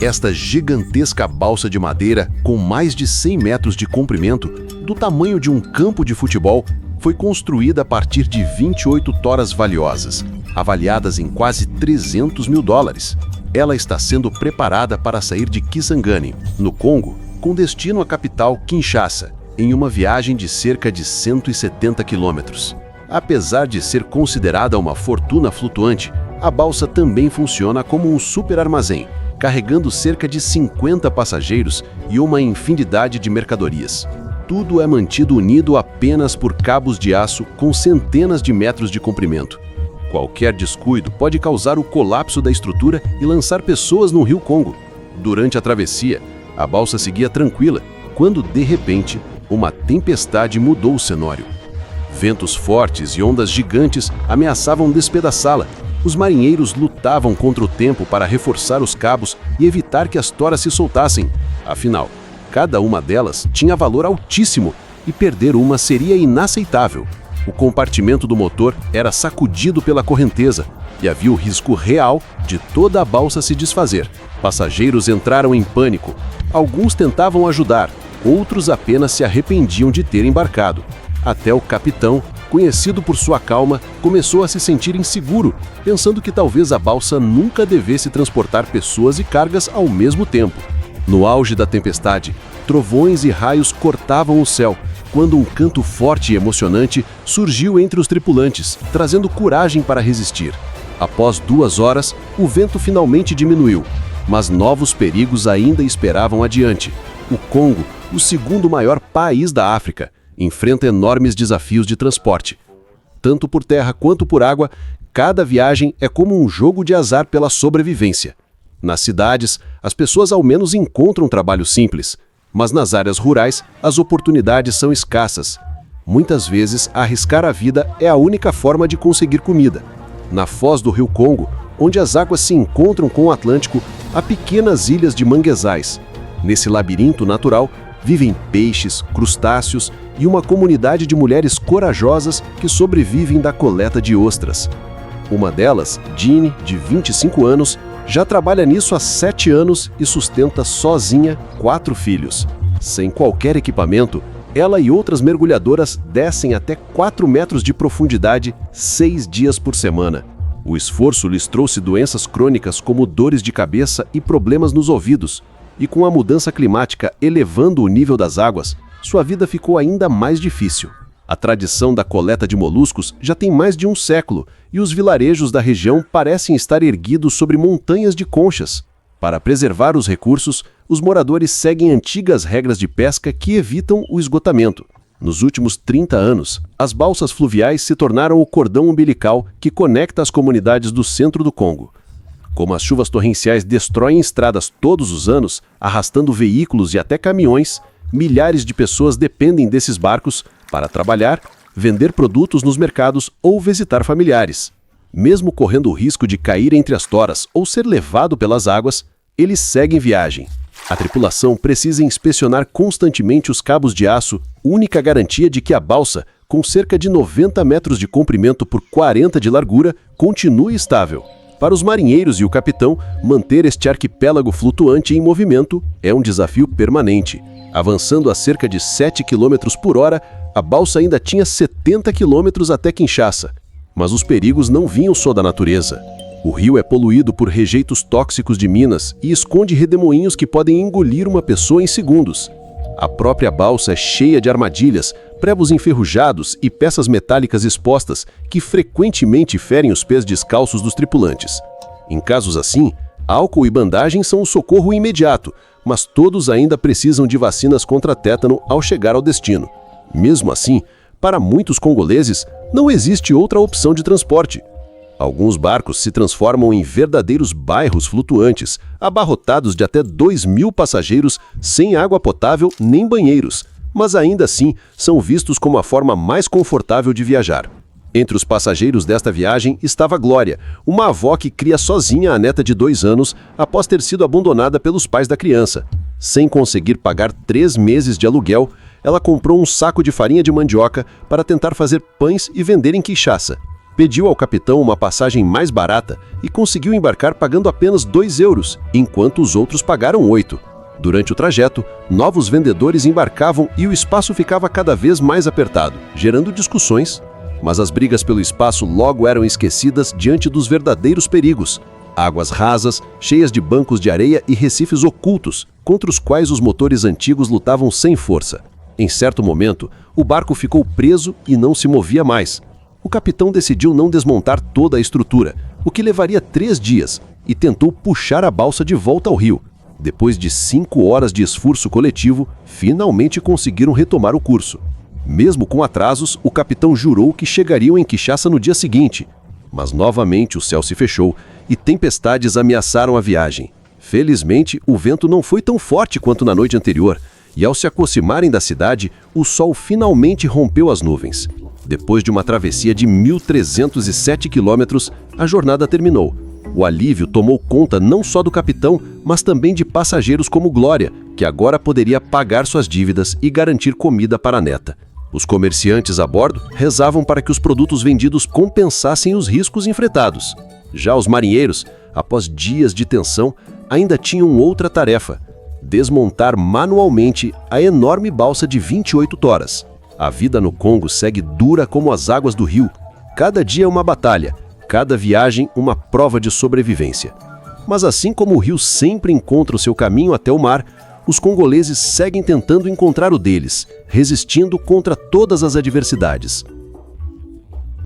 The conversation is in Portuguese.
Esta gigantesca balsa de madeira, com mais de 100 metros de comprimento, do tamanho de um campo de futebol, foi construída a partir de 28 toras valiosas, avaliadas em quase 300 mil dólares. Ela está sendo preparada para sair de Kisangani, no Congo, com destino à capital Kinshasa, em uma viagem de cerca de 170 quilômetros. Apesar de ser considerada uma fortuna flutuante, a balsa também funciona como um super armazém, carregando cerca de 50 passageiros e uma infinidade de mercadorias. Tudo é mantido unido apenas por cabos de aço com centenas de metros de comprimento. Qualquer descuido pode causar o colapso da estrutura e lançar pessoas no rio Congo. Durante a travessia, a balsa seguia tranquila, quando, de repente, uma tempestade mudou o cenário. Ventos fortes e ondas gigantes ameaçavam despedaçá-la. Os marinheiros lutavam contra o tempo para reforçar os cabos e evitar que as toras se soltassem. Afinal, cada uma delas tinha valor altíssimo e perder uma seria inaceitável. O compartimento do motor era sacudido pela correnteza e havia o risco real de toda a balsa se desfazer. Passageiros entraram em pânico. Alguns tentavam ajudar, outros apenas se arrependiam de ter embarcado. Até o capitão, conhecido por sua calma, começou a se sentir inseguro, pensando que talvez a balsa nunca devesse transportar pessoas e cargas ao mesmo tempo. No auge da tempestade, trovões e raios cortavam o céu, quando um canto forte e emocionante surgiu entre os tripulantes, trazendo coragem para resistir. Após 2 horas, o vento finalmente diminuiu, mas novos perigos ainda esperavam adiante. O Congo, o segundo maior país da África, enfrenta enormes desafios de transporte. Tanto por terra quanto por água, cada viagem é como um jogo de azar pela sobrevivência. Nas cidades, as pessoas ao menos encontram trabalho simples, mas nas áreas rurais, as oportunidades são escassas. Muitas vezes, arriscar a vida é a única forma de conseguir comida. Na foz do rio Congo, onde as águas se encontram com o Atlântico, há pequenas ilhas de manguezais. Nesse labirinto natural, vivem peixes, crustáceos e uma comunidade de mulheres corajosas que sobrevivem da coleta de ostras. Uma delas, Jeanne, de 25 anos, já trabalha nisso há 7 anos e sustenta sozinha 4 filhos. Sem qualquer equipamento, ela e outras mergulhadoras descem até 4 metros de profundidade 6 dias por semana. O esforço lhes trouxe doenças crônicas como dores de cabeça e problemas nos ouvidos. E com a mudança climática elevando o nível das águas, sua vida ficou ainda mais difícil. A tradição da coleta de moluscos já tem mais de um século e os vilarejos da região parecem estar erguidos sobre montanhas de conchas. Para preservar os recursos, os moradores seguem antigas regras de pesca que evitam o esgotamento. Nos últimos 30 anos, as balsas fluviais se tornaram o cordão umbilical que conecta as comunidades do centro do Congo. Como as chuvas torrenciais destroem estradas todos os anos, arrastando veículos e até caminhões, milhares de pessoas dependem desses barcos para trabalhar, vender produtos nos mercados ou visitar familiares. Mesmo correndo o risco de cair entre as toras ou ser levado pelas águas, eles seguem viagem. A tripulação precisa inspecionar constantemente os cabos de aço, única garantia de que a balsa, com cerca de 90 metros de comprimento por 40 de largura, continue estável. Para os marinheiros e o capitão, manter este arquipélago flutuante em movimento é um desafio permanente. Avançando a cerca de 7 km por hora, a balsa ainda tinha 70 km até Kinshasa. Mas os perigos não vinham só da natureza. O rio é poluído por rejeitos tóxicos de minas e esconde redemoinhos que podem engolir uma pessoa em segundos. A própria balsa é cheia de armadilhas, prebos enferrujados e peças metálicas expostas que frequentemente ferem os pés descalços dos tripulantes. Em casos assim, álcool e bandagem são o socorro imediato, mas todos ainda precisam de vacinas contra tétano ao chegar ao destino. Mesmo assim, para muitos congoleses, não existe outra opção de transporte. Alguns barcos se transformam em verdadeiros bairros flutuantes, abarrotados de até 2.000 passageiros sem água potável nem banheiros, mas ainda assim são vistos como a forma mais confortável de viajar. Entre os passageiros desta viagem estava Glória, uma avó que cria sozinha a neta de 2 anos após ter sido abandonada pelos pais da criança. Sem conseguir pagar 3 meses de aluguel, ela comprou um saco de farinha de mandioca para tentar fazer pães e vender em Kinshasa. pediu ao capitão uma passagem mais barata e conseguiu embarcar pagando apenas 2 euros, enquanto os outros pagaram 8. Durante o trajeto, novos vendedores embarcavam e o espaço ficava cada vez mais apertado, gerando discussões. Mas as brigas pelo espaço logo eram esquecidas diante dos verdadeiros perigos: águas rasas, cheias de bancos de areia e recifes ocultos, contra os quais os motores antigos lutavam sem força. Em certo momento, o barco ficou preso e não se movia mais. O capitão decidiu não desmontar toda a estrutura, o que levaria 3 dias, e tentou puxar a balsa de volta ao rio. Depois de 5 horas de esforço coletivo, finalmente conseguiram retomar o curso. Mesmo com atrasos, o capitão jurou que chegariam em Kinshasa no dia seguinte. Mas novamente o céu se fechou e tempestades ameaçaram a viagem. Felizmente, o vento não foi tão forte quanto na noite anterior, e ao se aproximarem da cidade, o sol finalmente rompeu as nuvens. Depois de uma travessia de 1.307 quilômetros, a jornada terminou. O alívio tomou conta não só do capitão, mas também de passageiros como Glória, que agora poderia pagar suas dívidas e garantir comida para a neta. Os comerciantes a bordo rezavam para que os produtos vendidos compensassem os riscos enfrentados. Já os marinheiros, após dias de tensão, ainda tinham outra tarefa: desmontar manualmente a enorme balsa de 28 toras. A vida no Congo segue dura como as águas do rio. Cada dia é uma batalha, cada viagem uma prova de sobrevivência. Mas assim como o rio sempre encontra o seu caminho até o mar, os congoleses seguem tentando encontrar o deles, resistindo contra todas as adversidades.